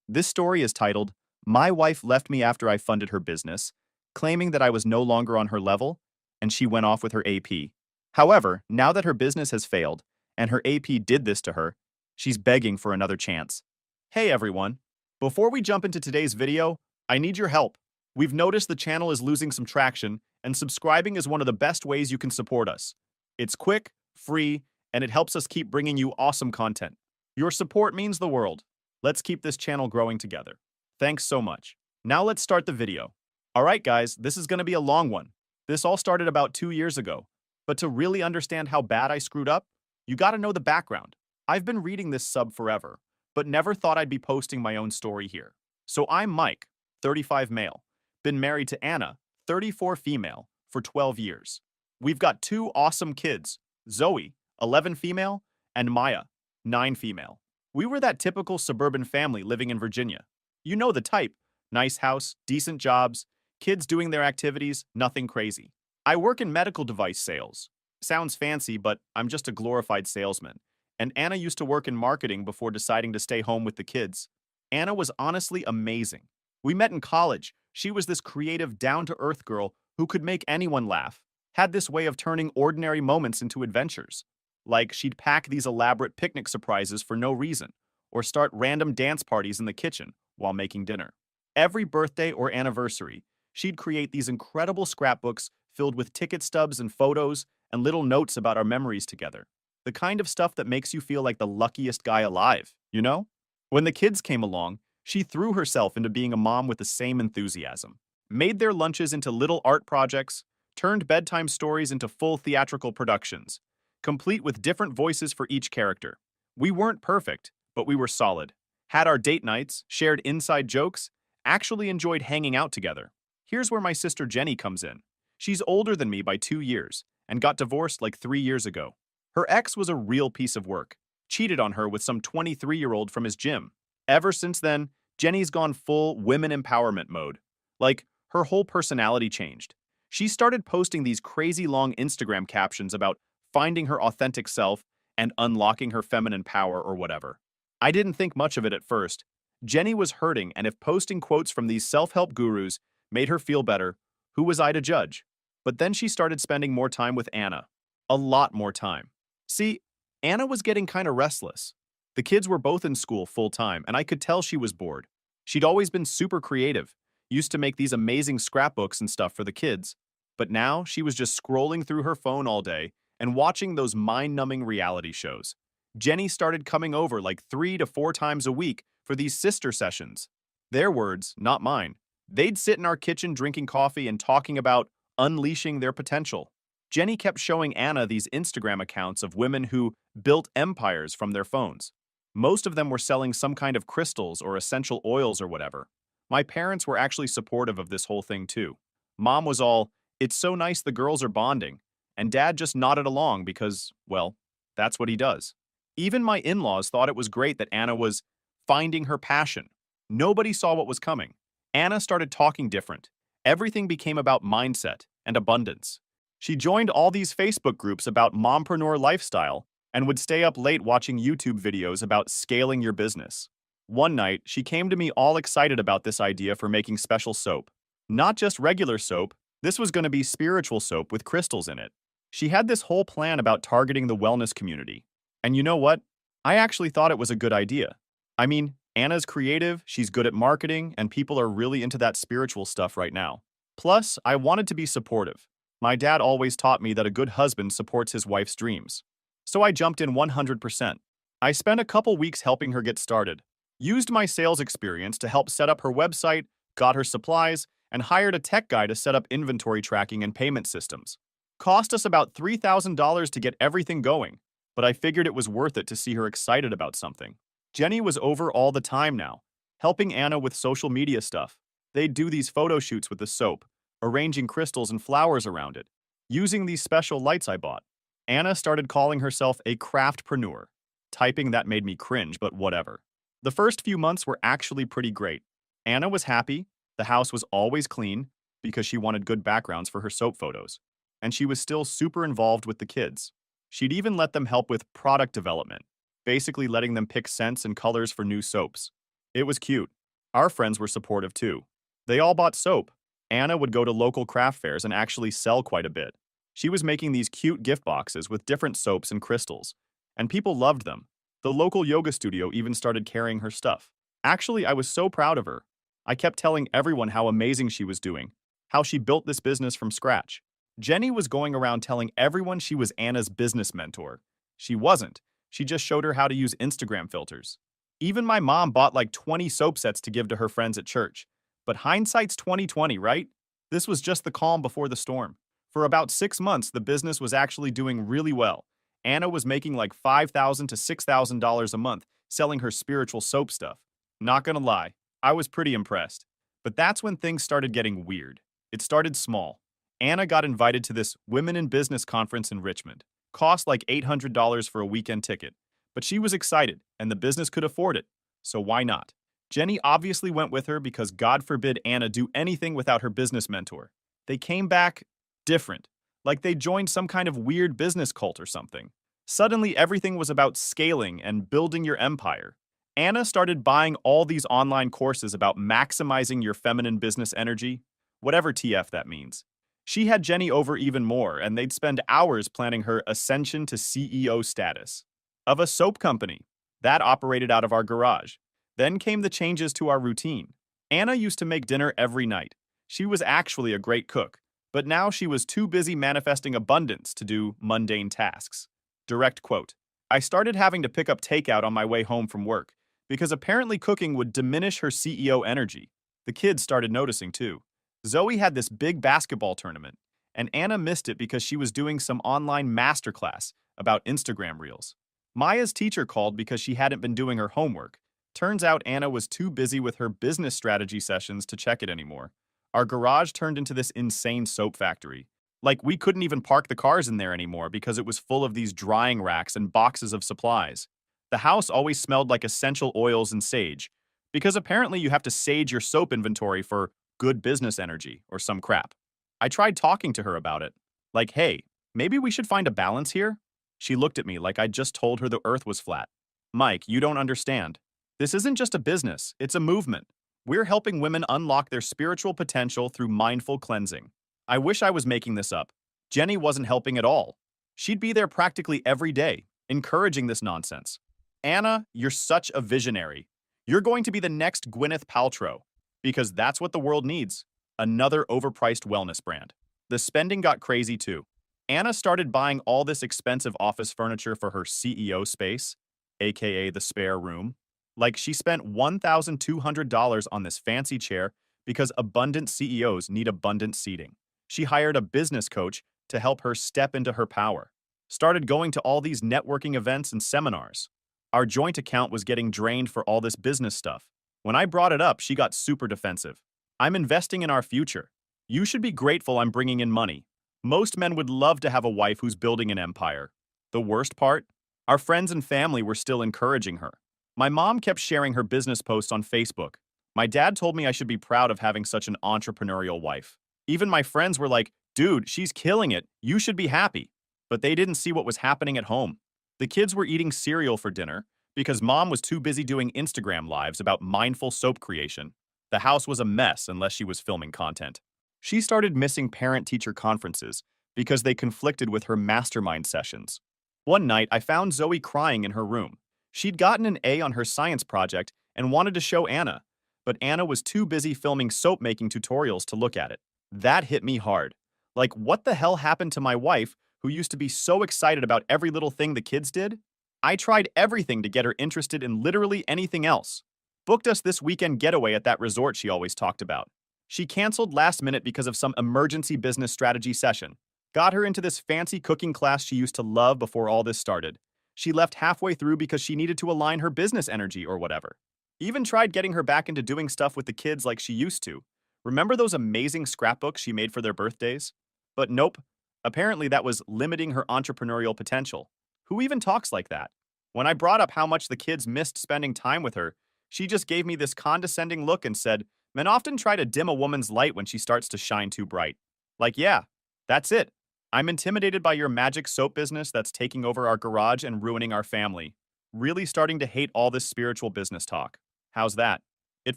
This story is titled, My Wife Left Me After I Funded Her Business, claiming that I was no longer on her level, and she went off with her AP. However, now that her business has failed, and her AP did this to her, she's begging for another chance. Hey everyone! Before we jump into today's video, I need your help. We've noticed the channel is losing some traction, and subscribing is one of the best ways you can support us. It's quick, free, and it helps us keep bringing you awesome content. Your support means the world. Let's keep this channel growing together. Thanks so much. Now let's start the video. Alright guys, this is going to be a long one. This all started about 2 years ago. But to really understand how bad I screwed up, you gotta know the background. I've been reading this sub forever, but never thought I'd be posting my own story here. So I'm Mike, 35 male, been married to Anna, 34 female, for 12 years. We've got 2 awesome kids, Zoe, 11 female, and Maya, 9 female. We were that typical suburban family living in Virginia. You know the type. Nice house, decent jobs, kids doing their activities, nothing crazy. I work in medical device sales. Sounds fancy, but I'm just a glorified salesman. And Anna used to work in marketing before deciding to stay home with the kids. Anna was honestly amazing. We met in college. She was this creative, down-to-earth girl who could make anyone laugh, had this way of turning ordinary moments into adventures. Like she'd pack these elaborate picnic surprises for no reason, or start random dance parties in the kitchen while making dinner. Every birthday or anniversary, she'd create these incredible scrapbooks filled with ticket stubs and photos and little notes about our memories together. The kind of stuff that makes you feel like the luckiest guy alive, you know? When the kids came along, she threw herself into being a mom with the same enthusiasm. Made their lunches into little art projects, turned bedtime stories into full theatrical productions, complete with different voices for each character. We weren't perfect, but we were solid. Had our date nights, shared inside jokes, actually enjoyed hanging out together. Here's where my sister Jenny comes in. She's older than me by 2 years and got divorced like 3 years ago. Her ex was a real piece of work, cheated on her with some 23-year-old from his gym. Ever since then, Jenny's gone full women empowerment mode. Like, her whole personality changed. She started posting these crazy long Instagram captions about finding her authentic self and unlocking her feminine power or whatever. I didn't think much of it at first. Jenny was hurting, and if posting quotes from these self-help gurus made her feel better, who was I to judge? But then she started spending more time with Anna. A lot more time. See, Anna was getting kind of restless. The kids were both in school full-time, and I could tell she was bored. She'd always been super creative, used to make these amazing scrapbooks and stuff for the kids. But now she was just scrolling through her phone all day and watching those mind-numbing reality shows. Jenny started coming over like 3 to 4 times a week for these sister sessions. Their words, not mine. They'd sit in our kitchen drinking coffee and talking about unleashing their potential. Jenny kept showing Anna these Instagram accounts of women who built empires from their phones. Most of them were selling some kind of crystals or essential oils or whatever. My parents were actually supportive of this whole thing too. Mom was all, "It's so nice the girls are bonding," and Dad just nodded along because, well, that's what he does. Even my in-laws thought it was great that Anna was finding her passion. Nobody saw what was coming. Anna started talking different. Everything became about mindset and abundance. She joined all these Facebook groups about mompreneur lifestyle and would stay up late watching YouTube videos about scaling your business. One night, she came to me all excited about this idea for making special soap. Not just regular soap, this was going to be spiritual soap with crystals in it. She had this whole plan about targeting the wellness community. And you know what? I actually thought it was a good idea. I mean, Anna's creative, she's good at marketing, and people are really into that spiritual stuff right now. Plus, I wanted to be supportive. My dad always taught me that a good husband supports his wife's dreams. So I jumped in 100%. I spent a couple weeks helping her get started, used my sales experience to help set up her website, got her supplies, and hired a tech guy to set up inventory tracking and payment systems. Cost us about $3,000 to get everything going, but I figured it was worth it to see her excited about something. Jenny was over all the time now, helping Anna with social media stuff. They'd do these photo shoots with the soap, arranging crystals and flowers around it, using these special lights I bought. Anna started calling herself a craftpreneur. Typing that made me cringe, but whatever. The first few months were actually pretty great. Anna was happy, the house was always clean, because she wanted good backgrounds for her soap photos. And she was still super involved with the kids. She'd even let them help with product development, basically letting them pick scents and colors for new soaps. It was cute. Our friends were supportive too. They all bought soap. Anna would go to local craft fairs and actually sell quite a bit. She was making these cute gift boxes with different soaps and crystals, and people loved them. The local yoga studio even started carrying her stuff. Actually, I was so proud of her. I kept telling everyone how amazing she was doing, how she built this business from scratch. Jenny was going around telling everyone she was Anna's business mentor. She wasn't. She just showed her how to use Instagram filters. Even my mom bought like 20 soap sets to give to her friends at church. But hindsight's 2020, right? This was just the calm before the storm. For about 6 months, the business was actually doing really well. Anna was making like $5,000 to $6,000 a month selling her spiritual soap stuff. Not gonna lie, I was pretty impressed. But that's when things started getting weird. It started small. Anna got invited to this Women in Business conference in Richmond. Cost like $800 for a weekend ticket. But she was excited, and the business could afford it. So why not? Jenny obviously went with her because God forbid Anna do anything without her business mentor. They came back different, like they joined some kind of weird business cult or something. Suddenly, everything was about scaling and building your empire. Anna started buying all these online courses about maximizing your feminine business energy, whatever TF that means. She had Jenny over even more, and they'd spend hours planning her ascension to CEO status of a soap company that operated out of our garage. Then came the changes to our routine. Anna used to make dinner every night. She was actually a great cook, but now she was too busy manifesting abundance to do mundane tasks. Direct quote. I started having to pick up takeout on my way home from work because apparently cooking would diminish her CEO energy. The kids started noticing too. Zoe had this big basketball tournament, and Anna missed it because she was doing some online masterclass about Instagram Reels. Maya's teacher called because she hadn't been doing her homework. Turns out Anna was too busy with her business strategy sessions to check it anymore. Our garage turned into this insane soap factory. Like, we couldn't even park the cars in there anymore because it was full of these drying racks and boxes of supplies. The house always smelled like essential oils and sage, because apparently you have to sage your soap inventory for good business energy or some crap. I tried talking to her about it. Like, hey, maybe we should find a balance here? She looked at me like I'd just told her the earth was flat. Mike, you don't understand. This isn't just a business, it's a movement. We're helping women unlock their spiritual potential through mindful cleansing. I wish I was making this up. Jenny wasn't helping at all. She'd be there practically every day, encouraging this nonsense. Anna, you're such a visionary. You're going to be the next Gwyneth Paltrow, because that's what the world needs. Another overpriced wellness brand. The spending got crazy too. Anna started buying all this expensive office furniture for her CEO space, aka the spare room. Like, she spent $1,200 on this fancy chair because abundant CEOs need abundant seating. She hired a business coach to help her step into her power. Started going to all these networking events and seminars. Our joint account was getting drained for all this business stuff. When I brought it up, she got super defensive. I'm investing in our future. You should be grateful I'm bringing in money. Most men would love to have a wife who's building an empire. The worst part? Our friends and family were still encouraging her. My mom kept sharing her business posts on Facebook. My dad told me I should be proud of having such an entrepreneurial wife. Even my friends were like, dude, she's killing it. You should be happy. But they didn't see what was happening at home. The kids were eating cereal for dinner because mom was too busy doing Instagram lives about mindful soap creation. The house was a mess unless she was filming content. She started missing parent-teacher conferences because they conflicted with her mastermind sessions. One night, I found Zoe crying in her room. She'd gotten an A on her science project and wanted to show Anna, but Anna was too busy filming soap-making tutorials to look at it. That hit me hard. Like, what the hell happened to my wife, who used to be so excited about every little thing the kids did? I tried everything to get her interested in literally anything else. Booked us this weekend getaway at that resort she always talked about. She canceled last minute because of some emergency business strategy session. Got her into this fancy cooking class she used to love before all this started. She left halfway through because she needed to align her business energy or whatever. Even tried getting her back into doing stuff with the kids like she used to. Remember those amazing scrapbooks she made for their birthdays? But nope. Apparently that was limiting her entrepreneurial potential. Who even talks like that? When I brought up how much the kids missed spending time with her, she just gave me this condescending look and said, men often try to dim a woman's light when she starts to shine too bright. Like, yeah, that's it. I'm intimidated by your magic soap business that's taking over our garage and ruining our family. Really starting to hate all this spiritual business talk. How's that? It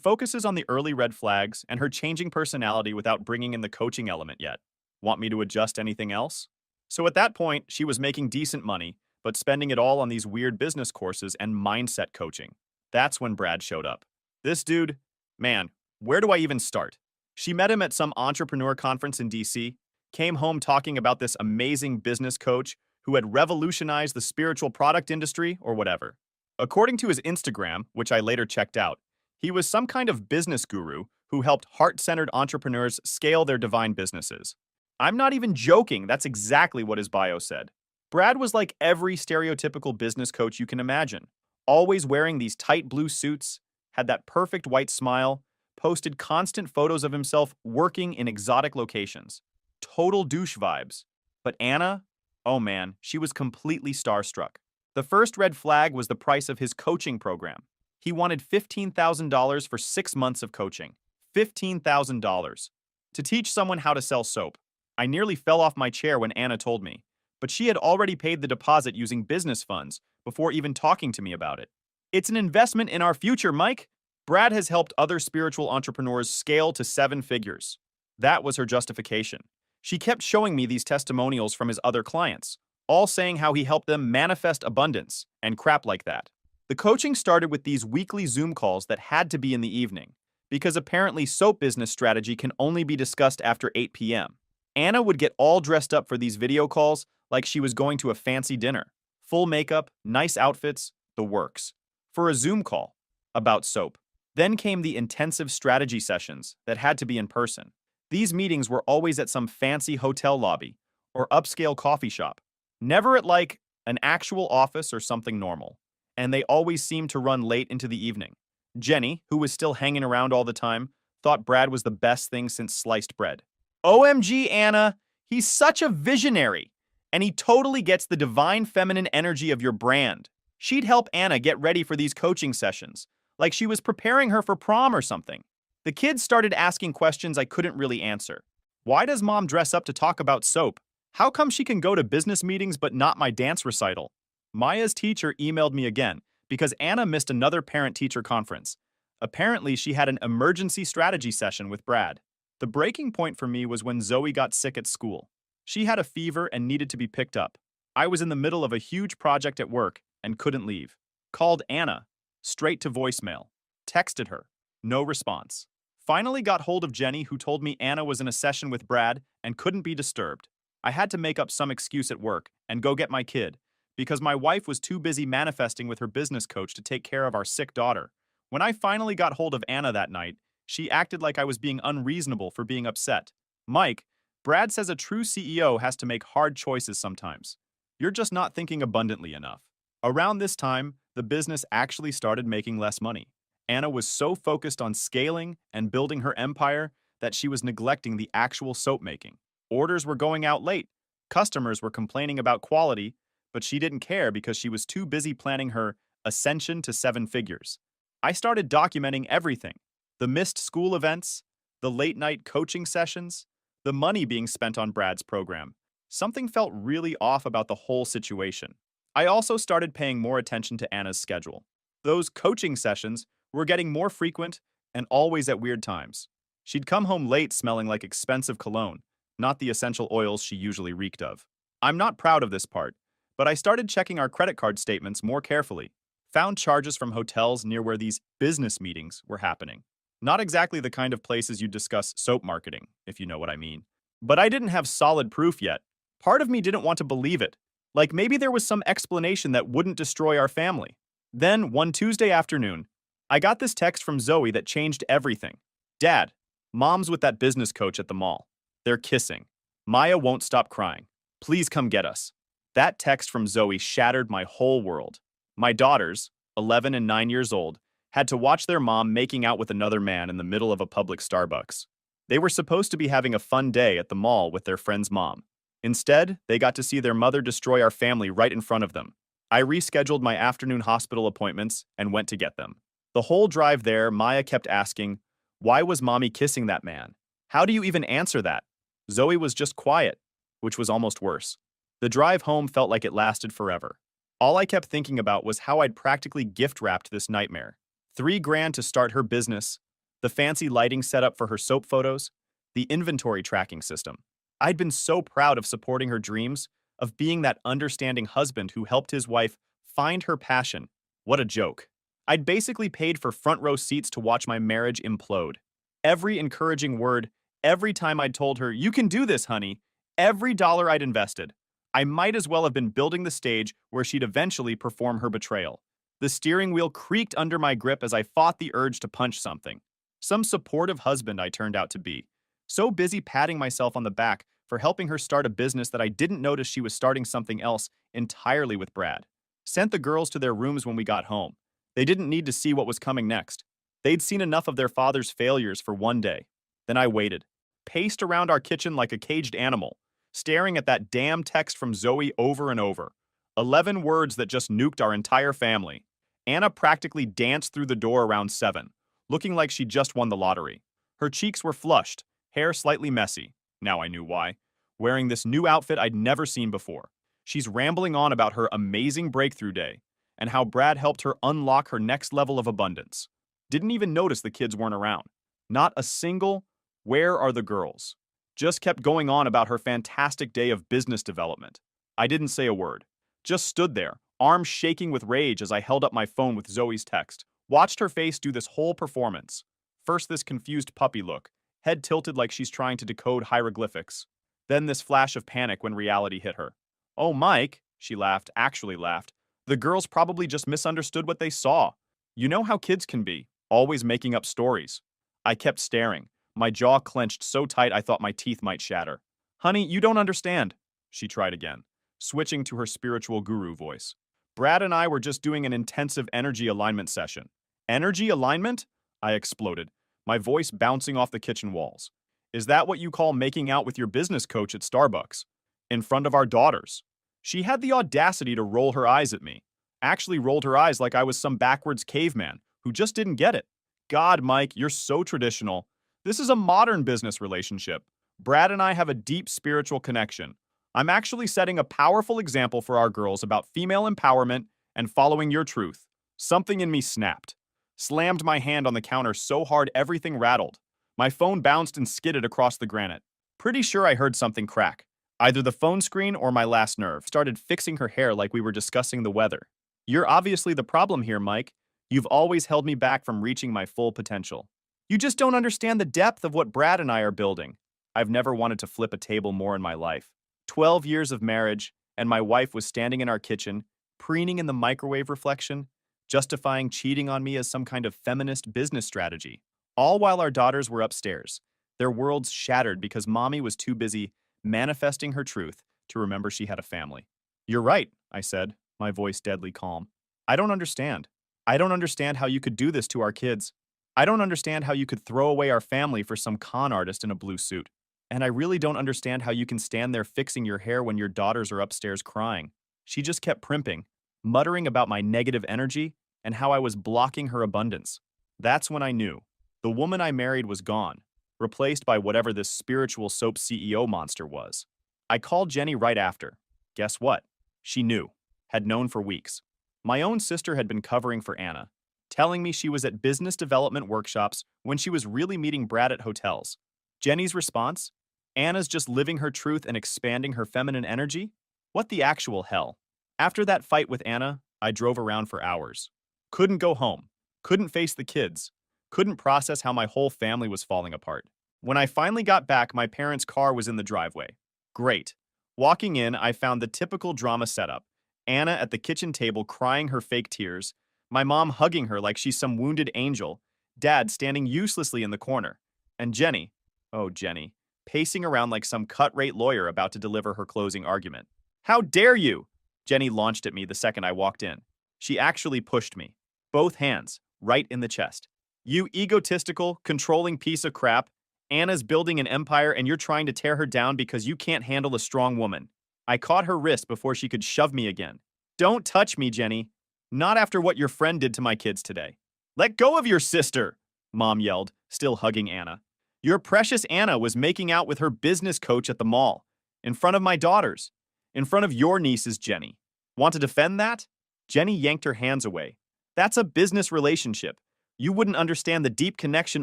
focuses on the early red flags and her changing personality without bringing in the coaching element yet. Want me to adjust anything else? So at that point, she was making decent money, but spending it all on these weird business courses and mindset coaching. That's when Brad showed up. This dude, man, where do I even start? She met him at some entrepreneur conference in DC, came home talking about this amazing business coach who had revolutionized the spiritual product industry or whatever. According to his Instagram, which I later checked out, he was some kind of business guru who helped heart-centered entrepreneurs scale their divine businesses. I'm not even joking, that's exactly what his bio said. Brad was like every stereotypical business coach you can imagine, always wearing these tight blue suits, had that perfect white smile, posted constant photos of himself working in exotic locations. Total douche vibes. But Anna, oh man, she was completely starstruck. The first red flag was the price of his coaching program. He wanted $15,000 for 6 months of coaching. $15,000. To teach someone how to sell soap. I nearly fell off my chair when Anna told me, but she had already paid the deposit using business funds before even talking to me about it. It's an investment in our future, Mike. Brad has helped other spiritual entrepreneurs scale to 7 figures. That was her justification. She kept showing me these testimonials from his other clients, all saying how he helped them manifest abundance and crap like that. The coaching started with these weekly Zoom calls that had to be in the evening, because apparently soap business strategy can only be discussed after 8 p.m. Anna would get all dressed up for these video calls like she was going to a fancy dinner. Full makeup, nice outfits, the works. For a Zoom call about soap. Then came the intensive strategy sessions that had to be in person. These meetings were always at some fancy hotel lobby or upscale coffee shop, never at like an actual office or something normal. And they always seemed to run late into the evening. Jenny, who was still hanging around all the time, thought Brad was the best thing since sliced bread. OMG, Anna, he's such a visionary, and he totally gets the divine feminine energy of your brand. She'd help Anna get ready for these coaching sessions, like she was preparing her for prom or something. The kids started asking questions I couldn't really answer. Why does mom dress up to talk about soap? How come she can go to business meetings but not my dance recital? Maya's teacher emailed me again because Anna missed another parent-teacher conference. Apparently, she had an emergency strategy session with Brad. The breaking point for me was when Zoe got sick at school. She had a fever and needed to be picked up. I was in the middle of a huge project at work and couldn't leave. Called Anna. Straight to voicemail. Texted her. No response. Finally got hold of Jenny, who told me Anna was in a session with Brad and couldn't be disturbed. I had to make up some excuse at work and go get my kid, because my wife was too busy manifesting with her business coach to take care of our sick daughter. When I finally got hold of Anna that night, she acted like I was being unreasonable for being upset. Mike, Brad says a true CEO has to make hard choices sometimes. You're just not thinking abundantly enough. Around this time, the business actually started making less money. Anna was so focused on scaling and building her empire that she was neglecting the actual soap making. Orders were going out late. Customers were complaining about quality, but she didn't care because she was too busy planning her ascension to 7 figures. I started documenting everything. The missed school events, the late-night coaching sessions, the money being spent on Brad's program. Something felt really off about the whole situation. I also started paying more attention to Anna's schedule. Those coaching sessions were getting more frequent and always at weird times. She'd come home late smelling like expensive cologne, not the essential oils she usually reeked of. I'm not proud of this part, but I started checking our credit card statements more carefully. Found charges from hotels near where these business meetings were happening. Not exactly the kind of places you discuss soap marketing, if you know what I mean. But I didn't have solid proof yet. Part of me didn't want to believe it. Like maybe there was some explanation that wouldn't destroy our family. Then, one Tuesday afternoon, I got this text from Zoe that changed everything. Dad, Mom's with that business coach at the mall. They're kissing. Maya won't stop crying. Please come get us. That text from Zoe shattered my whole world. My daughters, 11 and 9 years old, had to watch their mom making out with another man in the middle of a public Starbucks. They were supposed to be having a fun day at the mall with their friend's mom. Instead, they got to see their mother destroy our family right in front of them. I rescheduled my afternoon hospital appointments and went to get them. The whole drive there, Maya kept asking, "Why was mommy kissing that man? How do you even answer that?" Zoe was just quiet, which was almost worse. The drive home felt like it lasted forever. All I kept thinking about was how I'd practically gift-wrapped this nightmare. $3 grand to start her business, the fancy lighting setup for her soap photos, the inventory tracking system. I'd been so proud of supporting her dreams, of being that understanding husband who helped his wife find her passion. What a joke. I'd basically paid for front row seats to watch my marriage implode. Every encouraging word, every time I'd told her, "You can do this, honey," every dollar I'd invested. I might as well have been building the stage where she'd eventually perform her betrayal. The steering wheel creaked under my grip as I fought the urge to punch something. Some supportive husband I turned out to be. So busy patting myself on the back for helping her start a business that I didn't notice she was starting something else entirely with Brad. Sent the girls to their rooms when we got home. They didn't need to see what was coming next. They'd seen enough of their father's failures for one day. Then I waited, paced around our kitchen like a caged animal, staring at that damn text from Zoe over and over. 11 words that just nuked our entire family. Anna practically danced through the door around 7, looking like she just won the lottery. Her cheeks were flushed, hair slightly messy. Now I knew why. Wearing this new outfit I'd never seen before. She's rambling on about her amazing breakthrough day and how Brad helped her unlock her next level of abundance. Didn't even notice the kids weren't around. Not a single, "Where are the girls?" Just kept going on about her fantastic day of business development. I didn't say a word. Just stood there, arms shaking with rage as I held up my phone with Zoe's text. Watched her face do this whole performance. First this confused puppy look, head tilted like she's trying to decode hieroglyphics. Then this flash of panic when reality hit her. "Oh, Mike," she laughed, actually laughed. "The girls probably just misunderstood what they saw. You know how kids can be, always making up stories." I kept staring, my jaw clenched so tight I thought my teeth might shatter. "Honey, you don't understand," she tried again, switching to her spiritual guru voice. "Brad and I were just doing an intensive energy alignment session." "Energy alignment?" I exploded, my voice bouncing off the kitchen walls. "Is that what you call making out with your business coach at Starbucks? In front of our daughters?" She had the audacity to roll her eyes at me. Actually rolled her eyes like I was some backwards caveman who just didn't get it. "God, Mike, you're so traditional. This is a modern business relationship. Brad and I have a deep spiritual connection. I'm actually setting a powerful example for our girls about female empowerment and following your truth." Something in me snapped. Slammed my hand on the counter so hard everything rattled. My phone bounced and skidded across the granite. Pretty sure I heard something crack. Either the phone screen or my last nerve. Started fixing her hair like we were discussing the weather. "You're obviously the problem here, Mike. You've always held me back from reaching my full potential. You just don't understand the depth of what Brad and I are building." I've never wanted to flip a table more in my life. 12 years of marriage, and my wife was standing in our kitchen, preening in the microwave reflection, justifying cheating on me as some kind of feminist business strategy. All while our daughters were upstairs, their worlds shattered because mommy was too busy manifesting her truth to remember she had a family. "You're right," I said, my voice deadly calm. "I don't understand. I don't understand how you could do this to our kids. I don't understand how you could throw away our family for some con artist in a blue suit. And I really don't understand how you can stand there fixing your hair when your daughters are upstairs crying." She just kept primping, muttering about my negative energy and how I was blocking her abundance. That's when I knew. The woman I married was gone, replaced by whatever this spiritual soap CEO monster was. I called Jenny right after. Guess what? She knew. Had known for weeks. My own sister had been covering for Anna, telling me she was at business development workshops when she was really meeting Brad at hotels. Jenny's response? Anna's just living her truth and expanding her feminine energy? What the actual hell? After that fight with Anna, I drove around for hours. Couldn't go home. Couldn't face the kids. Couldn't process how my whole family was falling apart. When I finally got back, my parents' car was in the driveway. Great. Walking in, I found the typical drama setup. Anna at the kitchen table crying her fake tears, my mom hugging her like she's some wounded angel, Dad standing uselessly in the corner, and Jenny, oh Jenny, pacing around like some cut-rate lawyer about to deliver her closing argument. "How dare you?" Jenny launched at me the second I walked in. She actually pushed me, both hands, right in the chest. "You egotistical, controlling piece of crap. Anna's building an empire and you're trying to tear her down because you can't handle a strong woman." I caught her wrist before she could shove me again. "Don't touch me, Jenny. Not after what your friend did to my kids today." "Let go of your sister," Mom yelled, still hugging Anna. "Your precious Anna was making out with her business coach at the mall, in front of my daughters, in front of your nieces, Jenny. Want to defend that?" Jenny yanked her hands away. "That's a business relationship. You wouldn't understand the deep connection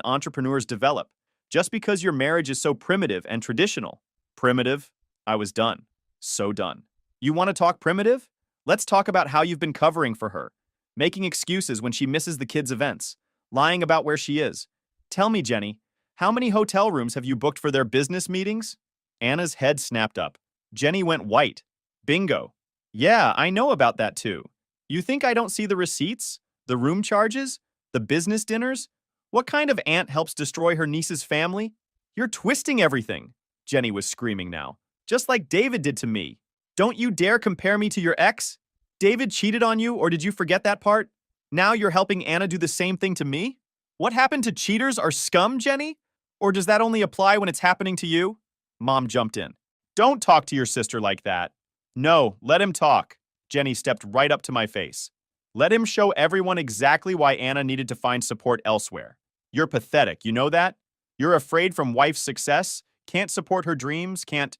entrepreneurs develop just because your marriage is so primitive and traditional. Primitive? I was done. So done. You want to talk primitive? Let's talk about how you've been covering for her, making excuses when she misses the kids' events, lying about where she is. Tell me, Jenny, how many hotel rooms have you booked for their business meetings? Anna's head snapped up. Jenny went white. Bingo. Yeah, I know about that too. You think I don't see the receipts? The room charges? The business dinners? What kind of aunt helps destroy her niece's family? You're twisting everything, Jenny was screaming now. Just like David did to me. Don't you dare compare me to your ex? David cheated on you, or did you forget that part? Now you're helping Anna do the same thing to me? What happened to cheaters are scum, Jenny? Or does that only apply when it's happening to you? Mom jumped in. Don't talk to your sister like that. No, let him talk. Jenny stepped right up to my face. Let him show everyone exactly why Anna needed to find support elsewhere. You're pathetic, you know that? You're afraid from wife's success, can't support her dreams, can't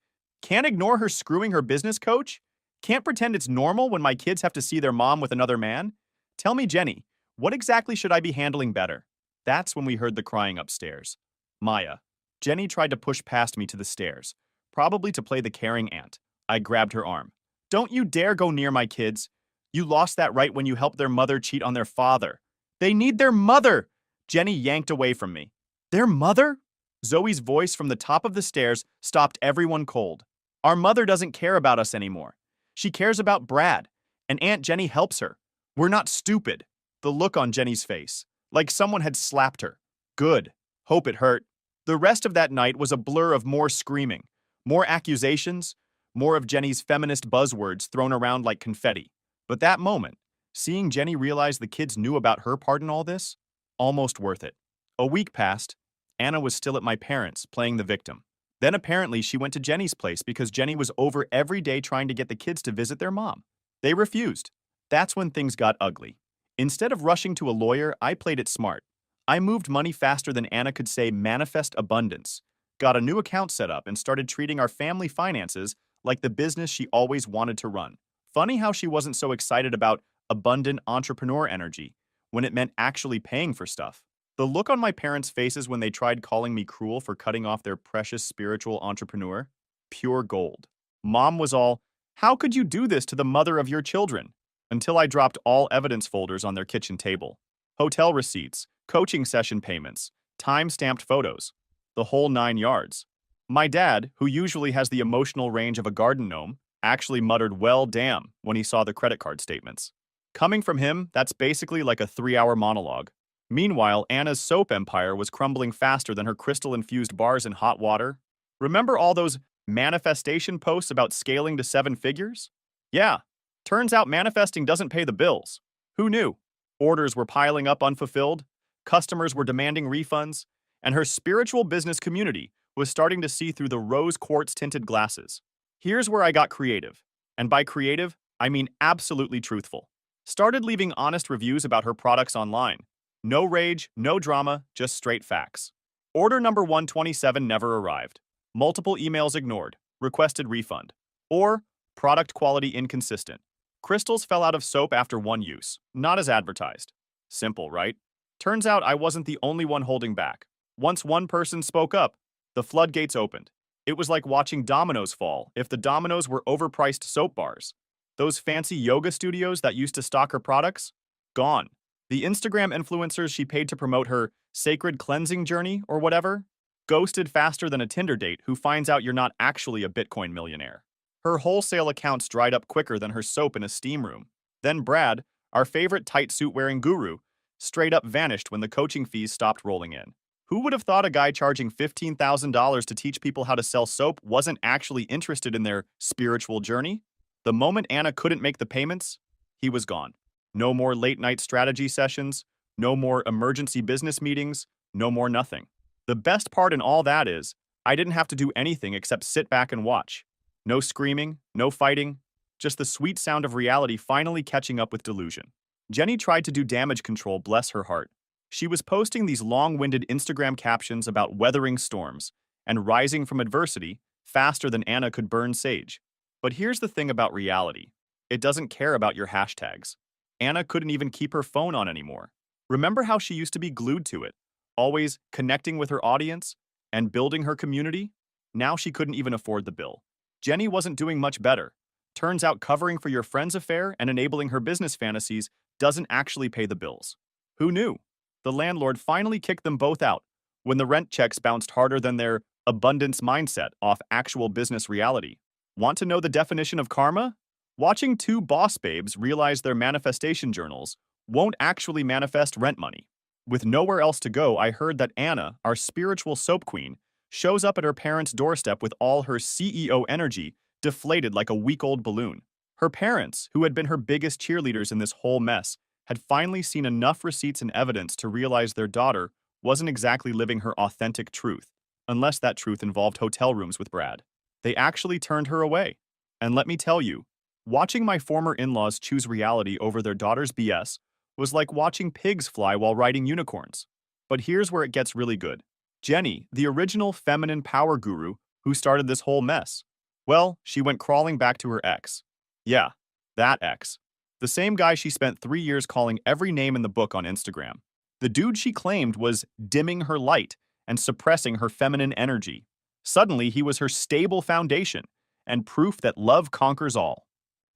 ignore her screwing her business coach? Can't pretend it's normal when my kids have to see their mom with another man? Tell me, Jenny, what exactly should I be handling better? That's when we heard the crying upstairs. Maya. Jenny tried to push past me to the stairs, probably to play the caring aunt. I grabbed her arm. Don't you dare go near my kids. You lost that right when you helped their mother cheat on their father. They need their mother! Jenny yanked away from me. Their mother? Zoe's voice from the top of the stairs stopped everyone cold. Our mother doesn't care about us anymore. She cares about Brad, and Aunt Jenny helps her. We're not stupid. The look on Jenny's face, like someone had slapped her. Good. Hope it hurt. The rest of that night was a blur of more screaming, more accusations, more of Jenny's feminist buzzwords thrown around like confetti. But that moment, seeing Jenny realize the kids knew about her part in all this, almost worth it. A week passed. Anna was still at my parents', playing the victim. Then apparently she went to Jenny's place because Jenny was over every day trying to get the kids to visit their mom. They refused. That's when things got ugly. Instead of rushing to a lawyer, I played it smart. I moved money faster than Anna could say manifest abundance, got a new account set up, and started treating our family finances like the business she always wanted to run. Funny how she wasn't so excited about abundant entrepreneur energy when it meant actually paying for stuff. The look on my parents' faces when they tried calling me cruel for cutting off their precious spiritual entrepreneur? Pure gold. Mom was all, how could you do this to the mother of your children? Until I dropped all evidence folders on their kitchen table. Hotel receipts, coaching session payments, time-stamped photos. The whole 9 yards. My dad, who usually has the emotional range of a garden gnome, actually muttered, well, damn, when he saw the credit card statements. Coming from him, that's basically like a 3-hour monologue. Meanwhile, Anna's soap empire was crumbling faster than her crystal-infused bars in hot water. Remember all those manifestation posts about scaling to 7 figures? Yeah, turns out manifesting doesn't pay the bills. Who knew? Orders were piling up unfulfilled, customers were demanding refunds, and her spiritual business community was starting to see through the rose quartz-tinted glasses. Here's where I got creative. And by creative, I mean absolutely truthful. Started leaving honest reviews about her products online. No rage, no drama, just straight facts. Order number 127 never arrived. Multiple emails ignored. Requested refund. Or product quality inconsistent. Crystals fell out of soap after 1 use. Not as advertised. Simple, right? Turns out I wasn't the only one holding back. Once one person spoke up, the floodgates opened. It was like watching dominoes fall if the dominoes were overpriced soap bars. Those fancy yoga studios that used to stock her products? Gone. The Instagram influencers she paid to promote her sacred cleansing journey or whatever? Ghosted faster than a Tinder date who finds out you're not actually a Bitcoin millionaire. Her wholesale accounts dried up quicker than her soap in a steam room. Then Brad, our favorite tight suit-wearing guru, straight up vanished when the coaching fees stopped rolling in. Who would have thought a guy charging $15,000 to teach people how to sell soap wasn't actually interested in their spiritual journey? The moment Anna couldn't make the payments, he was gone. No more late-night strategy sessions, no more emergency business meetings, no more nothing. The best part in all that is, I didn't have to do anything except sit back and watch. No screaming, no fighting, just the sweet sound of reality finally catching up with delusion. Jenny tried to do damage control, bless her heart. She was posting these long-winded Instagram captions about weathering storms and rising from adversity faster than Anna could burn sage. But here's the thing about reality. It doesn't care about your hashtags. Anna couldn't even keep her phone on anymore. Remember how she used to be glued to it, always connecting with her audience and building her community? Now she couldn't even afford the bill. Jenny wasn't doing much better. Turns out covering for your friend's affair and enabling her business fantasies doesn't actually pay the bills. Who knew? The landlord finally kicked them both out when the rent checks bounced harder than their abundance mindset off actual business reality. Want to know the definition of karma? Watching two boss babes realize their manifestation journals won't actually manifest rent money. With nowhere else to go, I heard that Anna, our spiritual soap queen, shows up at her parents' doorstep with all her CEO energy deflated like a week-old balloon. Her parents, who had been her biggest cheerleaders in this whole mess, had finally seen enough receipts and evidence to realize their daughter wasn't exactly living her authentic truth, unless that truth involved hotel rooms with Brad. They actually turned her away. And let me tell you, watching my former in-laws choose reality over their daughter's BS was like watching pigs fly while riding unicorns. But here's where it gets really good. Jenny, the original feminine power guru who started this whole mess, well, she went crawling back to her ex. Yeah, that ex. The same guy she spent 3 years calling every name in the book on Instagram. The dude she claimed was dimming her light and suppressing her feminine energy. Suddenly, he was her stable foundation and proof that love conquers all.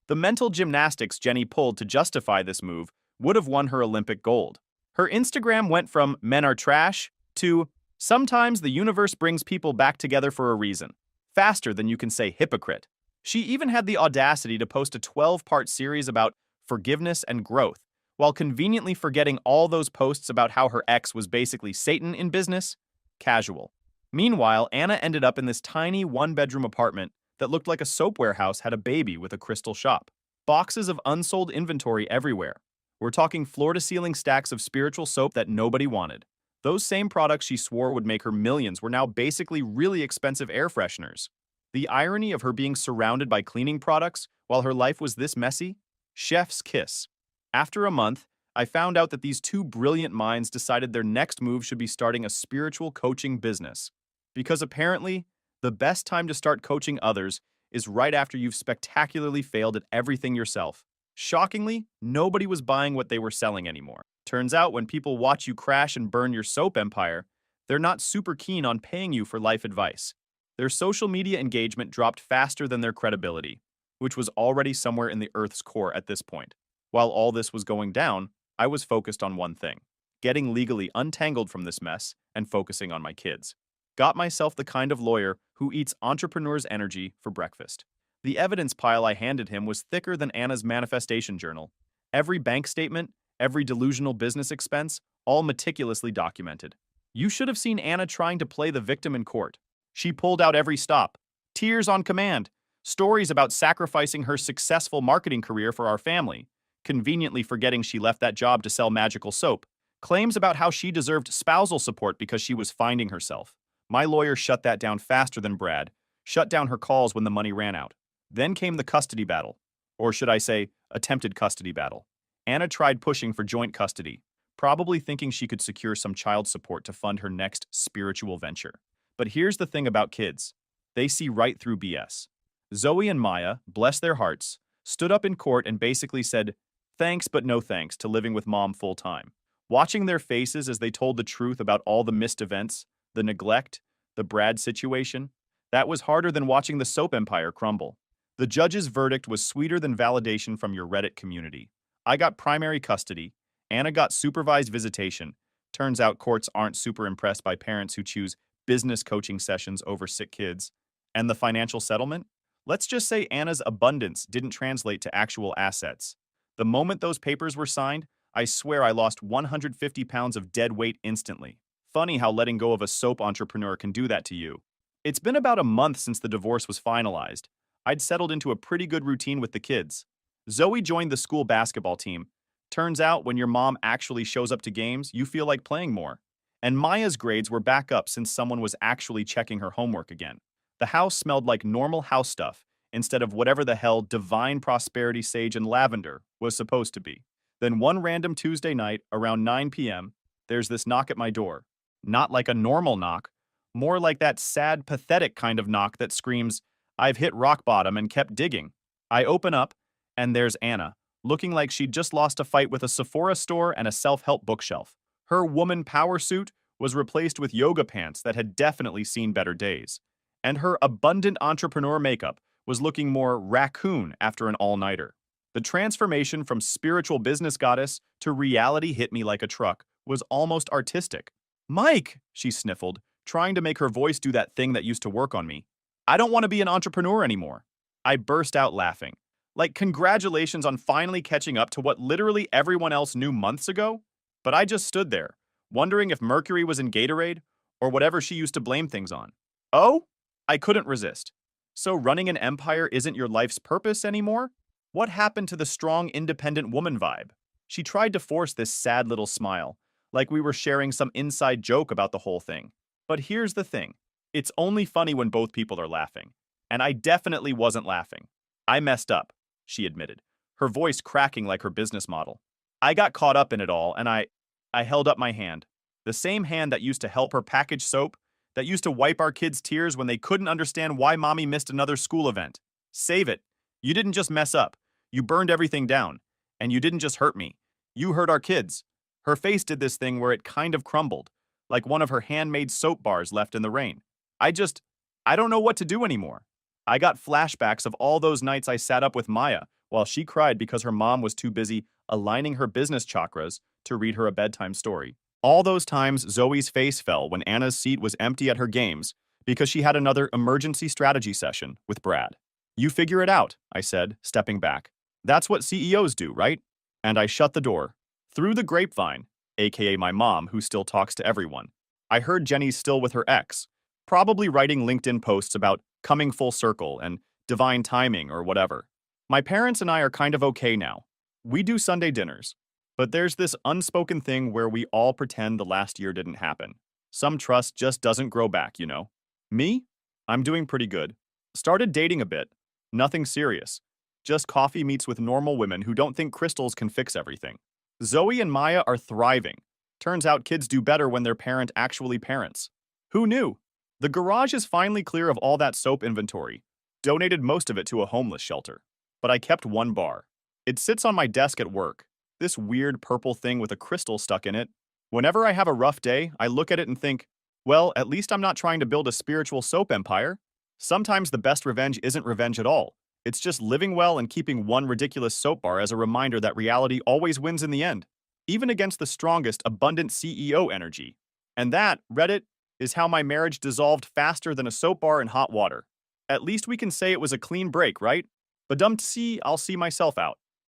The mental gymnastics Jenny pulled to justify this move would have won her Olympic gold. Her Instagram went from "men are trash" to "sometimes the universe brings people back together for a reason," faster than you can say hypocrite. She even had the audacity to post a 12-part series about forgiveness and growth, while conveniently forgetting all those posts about how her ex was basically Satan in business. Casual. Meanwhile, Anna ended up in this tiny one-bedroom apartment that looked like a soap warehouse had a baby with a crystal shop. Boxes of unsold inventory everywhere. We're talking floor-to-ceiling stacks of spiritual soap that nobody wanted. Those same products she swore would make her millions were now basically really expensive air fresheners. The irony of her being surrounded by cleaning products while her life was this messy? Chef's kiss. After a month, I found out that these two brilliant minds decided their next move should be starting a spiritual coaching business. Because apparently, the best time to start coaching others is right after you've spectacularly failed at everything yourself. Shockingly, nobody was buying what they were selling anymore. Turns out when people watch you crash and burn your soap empire, they're not super keen on paying you for life advice. Their social media engagement dropped faster than their credibility, which was already somewhere in the Earth's core at this point. While all this was going down, I was focused on one thing: getting legally untangled from this mess and focusing on my kids. Got myself the kind of lawyer who eats entrepreneur's energy for breakfast. The evidence pile I handed him was thicker than Anna's manifestation journal. Every bank statement, every delusional business expense, all meticulously documented. You should have seen Anna trying to play the victim in court. She pulled out every stop. Tears on command. Stories about sacrificing her successful marketing career for our family, conveniently forgetting she left that job to sell magical soap. Claims about how she deserved spousal support because she was finding herself. My lawyer shut that down faster than Brad, shut down her calls when the money ran out. Then came the custody battle, or should I say, attempted custody battle. Anna tried pushing for joint custody, probably thinking she could secure some child support to fund her next spiritual venture. But here's the thing about kids. They see right through BS. Zoe and Maya, bless their hearts, stood up in court and basically said, "Thanks but no thanks" to living with mom full-time. Watching their faces as they told the truth about all the missed events, the neglect, the Brad situation, that was harder than watching the soap empire crumble. The judge's verdict was sweeter than validation from your Reddit community. I got primary custody. Anna got supervised visitation. Turns out courts aren't super impressed by parents who choose business coaching sessions over sick kids. And the financial settlement? Let's just say Anna's abundance didn't translate to actual assets. The moment those papers were signed, I swear I lost 150 pounds of dead weight instantly. Funny how letting go of a soap entrepreneur can do that to you. It's been about a month since the divorce was finalized. I'd settled into a pretty good routine with the kids. Zoe joined the school basketball team. Turns out when your mom actually shows up to games, you feel like playing more. And Maya's grades were back up since someone was actually checking her homework again. The house smelled like normal house stuff instead of whatever the hell divine prosperity sage and lavender was supposed to be. Then one random Tuesday night around 9 p.m., there's this knock at my door. Not like a normal knock, more like that sad, pathetic kind of knock that screams, "I've hit rock bottom and kept digging." I open up, and there's Anna, looking like she'd just lost a fight with a Sephora store and a self-help bookshelf. Her woman power suit was replaced with yoga pants that had definitely seen better days. And her abundant entrepreneur makeup was looking more raccoon after an all-nighter. The transformation from spiritual business goddess to reality hit me like a truck was almost artistic. Mike, she sniffled, trying to make her voice do that thing that used to work on me. I don't want to be an entrepreneur anymore. I burst out laughing. Like, congratulations on finally catching up to what literally everyone else knew months ago? But I just stood there, wondering if Mercury was in Gatorade or whatever she used to blame things on. Oh? I couldn't resist. So running an empire isn't your life's purpose anymore? What happened to the strong, independent woman vibe? She tried to force this sad little smile, like we were sharing some inside joke about the whole thing. But here's the thing. It's only funny when both people are laughing. And I definitely wasn't laughing. I messed up, she admitted, her voice cracking like her business model. I got caught up in it all, and I held up my hand. The same hand that used to help her package soap, that used to wipe our kids' tears when they couldn't understand why mommy missed another school event. Save it. You didn't just mess up. You burned everything down. And you didn't just hurt me. You hurt our kids. Her face did this thing where it kind of crumbled, like one of her handmade soap bars left in the rain. I don't know what to do anymore. I got flashbacks of all those nights I sat up with Maya while she cried because her mom was too busy aligning her business chakras to read her a bedtime story. All those times Zoe's face fell when Anna's seat was empty at her games because she had another emergency strategy session with Brad. You figure it out, I said, stepping back. That's what CEOs do, right? And I shut the door. Through the grapevine, aka my mom who still talks to everyone, I heard Jenny's still with her ex, probably writing LinkedIn posts about coming full circle and divine timing or whatever. My parents and I are kind of okay now. We do Sunday dinners. But there's this unspoken thing where we all pretend the last year didn't happen. Some trust just doesn't grow back, you know? Me? I'm doing pretty good. Started dating a bit. Nothing serious. Just coffee meets with normal women who don't think crystals can fix everything. Zoe and Maya are thriving. Turns out kids do better when their parent actually parents. Who knew? The garage is finally clear of all that soap inventory. Donated most of it to a homeless shelter. But I kept one bar. It sits on my desk at work. This weird purple thing with a crystal stuck in it. Whenever I have a rough day, I look at it and think, well, at least I'm not trying to build a spiritual soap empire. Sometimes the best revenge isn't revenge at all. It's just living well and keeping one ridiculous soap bar as a reminder that reality always wins in the end, even against the strongest, abundant CEO energy. And that, Reddit, is how my marriage dissolved faster than a soap bar in hot water. At least we can say it was a clean break, right? But I'll see myself out.